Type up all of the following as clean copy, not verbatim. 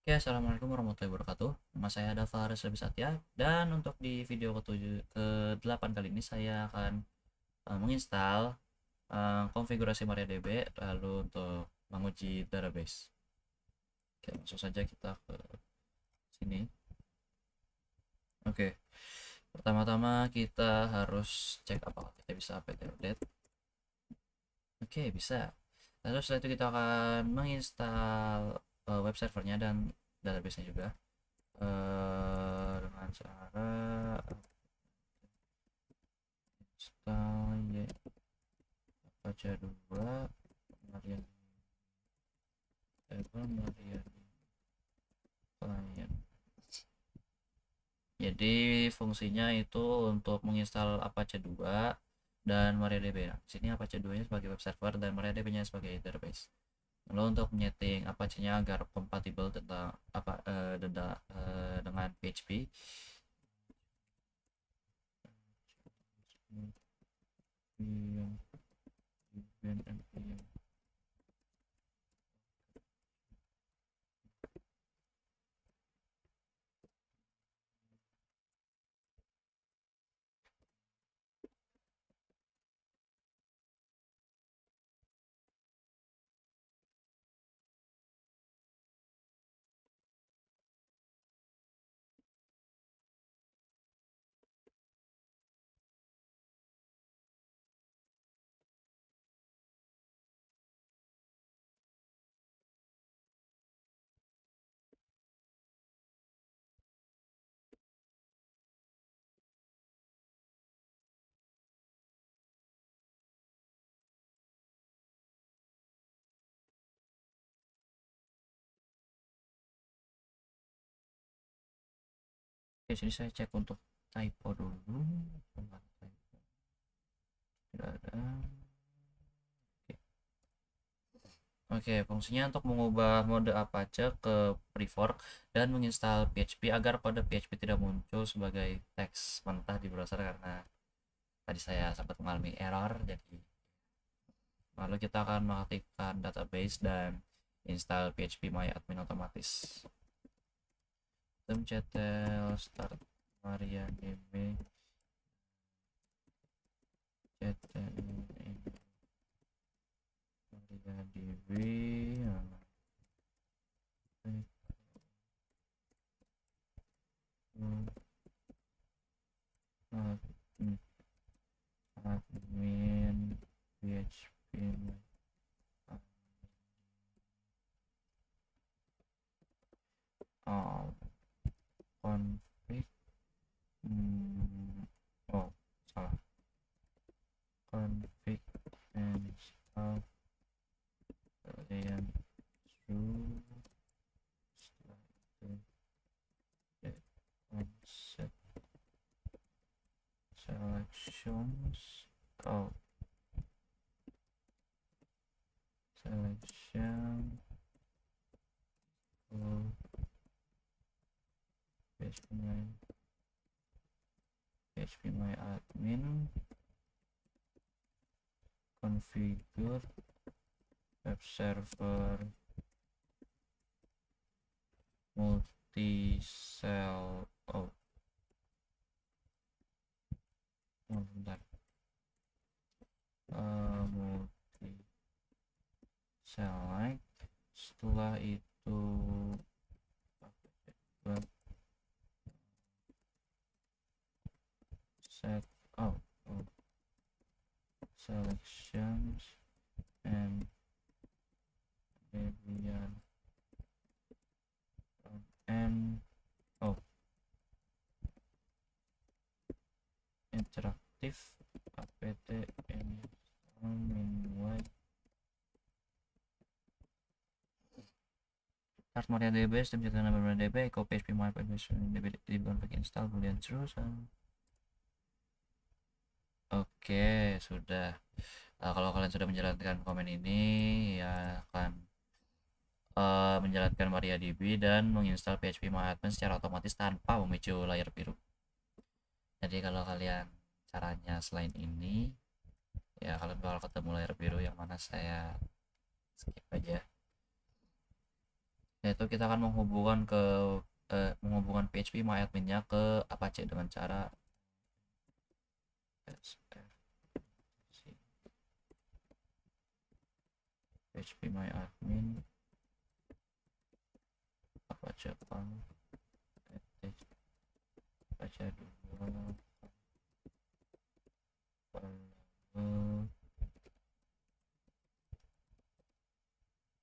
Oke, assalamualaikum warahmatullahi wabarakatuh. Nama saya Dava Reslebi Satya, dan untuk di video ke-8 kali ini saya akan menginstal konfigurasi MariaDB lalu untuk menguji database. Oke, langsung saja kita ke sini. Oke, pertama-tama kita harus cek apakah kita bisa apt update. Oke, bisa. Lalu setelah itu kita akan menginstal web servernya dan database-nya juga dengan cara install baca dua Marian Marian client. Jadi fungsinya itu untuk menginstal Apache 2 dan MariaDB. Nah, sini Apache 2 nya sebagai web server dan MariaDB nya sebagai database. Lalu untuk menyeting Apache nya agar kompatibel tentang dengan PHP, Oke, sini saya cek untuk typo dulu. Tidak ada. Oke, fungsinya untuk mengubah mode Apache ke prefork dan menginstal PHP agar kode PHP tidak muncul sebagai teks mentah di browser karena tadi saya sempat mengalami error. Jadi lalu kita akan mengaktifkan database dan install phpMyAdmin otomatis. Ctl start MariaDB MariaDB admin PHP config oh salah config install kalian through setelah itu get concept selections oh selection oh phpMyAdmin configure web server multi cell bentar multi select setelah itu set selections and Debian and interaktif apt install minway start MariaDB sistem jatuh nama MariaDB echo php MariaDB config install boolean true. Oke, sudah. Kalau kalian sudah menjalankan komen ini, ya akan menjalankan MariaDB dan menginstal phpMyAdmin secara otomatis tanpa memicu layar biru. Jadi kalau kalian caranya selain ini, ya kalian bakal ketemu layar biru yang mana saya skip aja. Yaitu kita akan menghubungkan phpMyAdmin-nya ke Apache dengan cara phpMyAdmin Apache Apache 2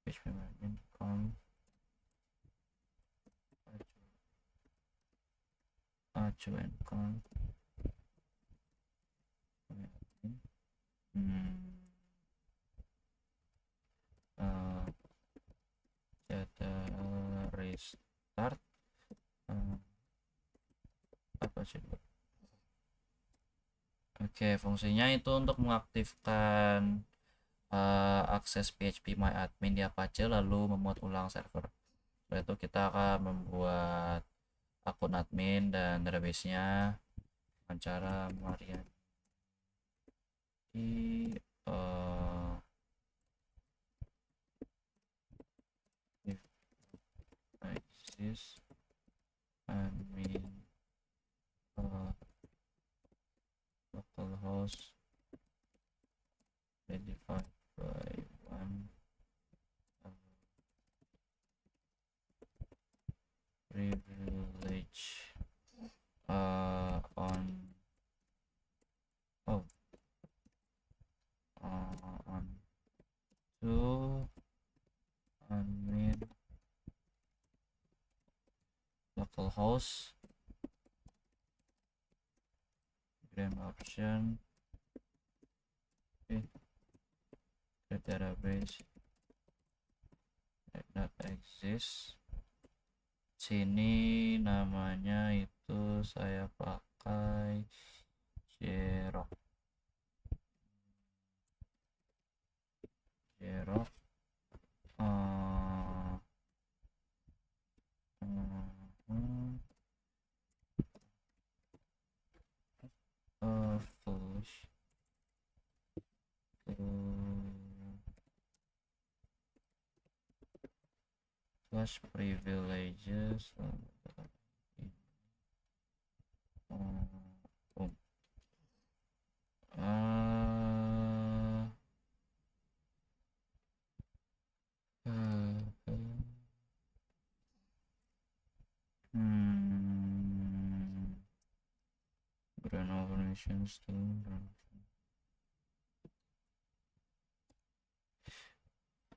phpMyAdmin acuan conf restart apa sih. Oke, fungsinya itu untuk mengaktifkan akses phpMyAdmin di Apache lalu memuat ulang server. Setelah itu kita akan membuat akun admin dan database-nya dengan cara Marian di exist admin localhost identified by one privilege on to admin localhost grand option the database that exist. Sini namanya itu saya pakai Xerox flash privileges grand operations to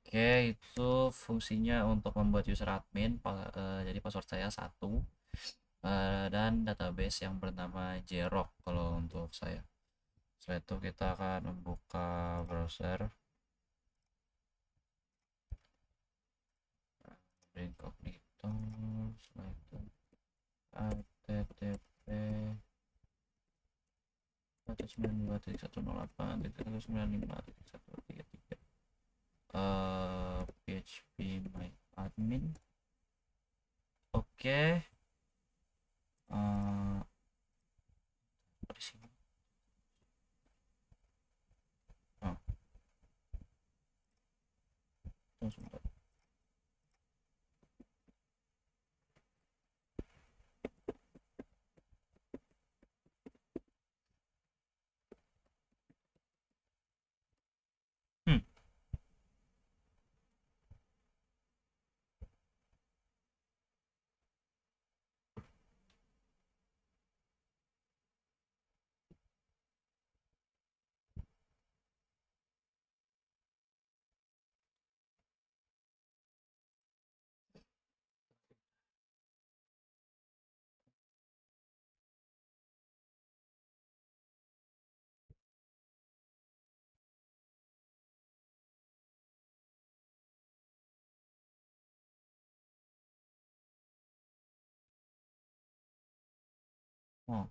Oke, itu fungsinya untuk membuat user admin. Jadi password saya 1 dan database yang bernama Xerox kalau untuk saya. Setelah itu kita akan membuka browser incognito. Setelah itu http 192.108.195.133 phpMyAdmin. Oke. Di sini. Sebentar. Oh.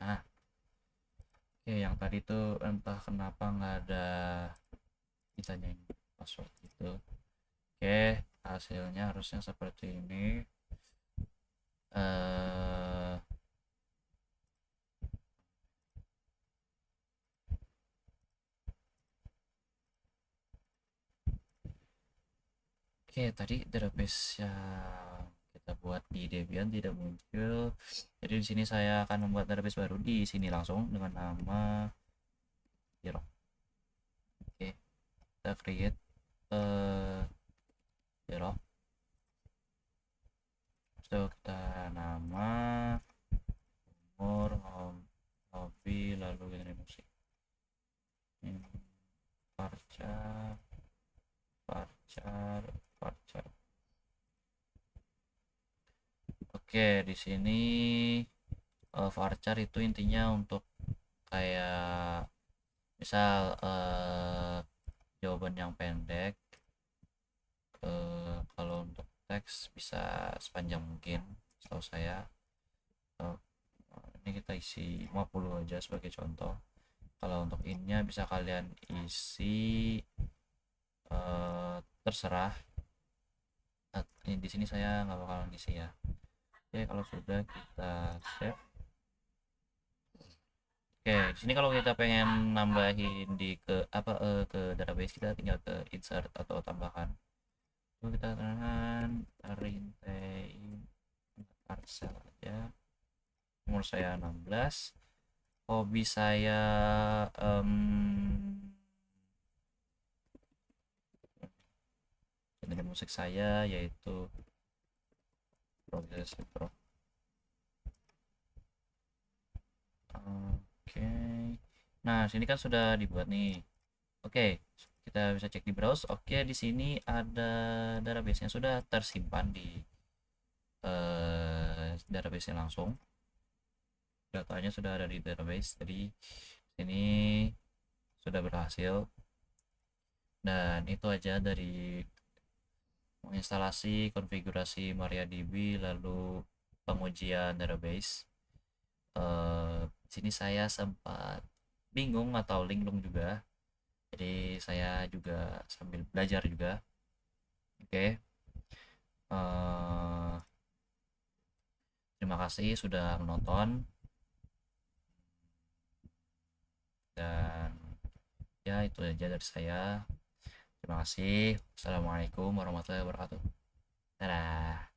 Nah, oke, yang tadi tadi tuh entah kenapa nggak ada ditanyain password gitu. Oke, hasilnya harusnya seperti ini. eh Oke, tadi database yang kita buat di Debian tidak muncul. Jadi di sini saya akan membuat database baru di sini langsung dengan nama Zero. Oke, kita create Zero. So kita nama, umur, hobi, lalu genre musik. Varchar, varchar, varchar. Oke, di sini varchar itu intinya untuk kayak misal jawaban yang pendek. Kalau untuk teks bisa sepanjang mungkin setahu saya. Eh, ini kita isi 50 aja sebagai contoh. Kalau untuk innya bisa kalian isi terserah. Ini di sini saya nggak bakalan isi ya. Oke, kalau sudah kita save. Oke, di sini kalau kita pengen nambahin di ke database, kita tinggal ke insert atau tambahkan. Lalu kita tekan rintain parcel aja. Umur saya 16. Hobi saya genre musik saya yaitu progressive rock. Oke. Nah, sini kan sudah dibuat nih. Oke, kita bisa cek di browse. Oke, di sini ada database-nya sudah tersimpan di database-nya langsung. Datanya sudah ada di database. Jadi sini sudah berhasil. Dan itu aja dari menginstalasi konfigurasi MariaDB lalu pengujian database. Sini saya sempat bingung atau linglung juga. Jadi saya juga sambil belajar juga. Oke. Terima kasih sudah menonton dan ya itu aja dari saya. Terima kasih. Assalamualaikum warahmatullahi wabarakatuh. Dadah.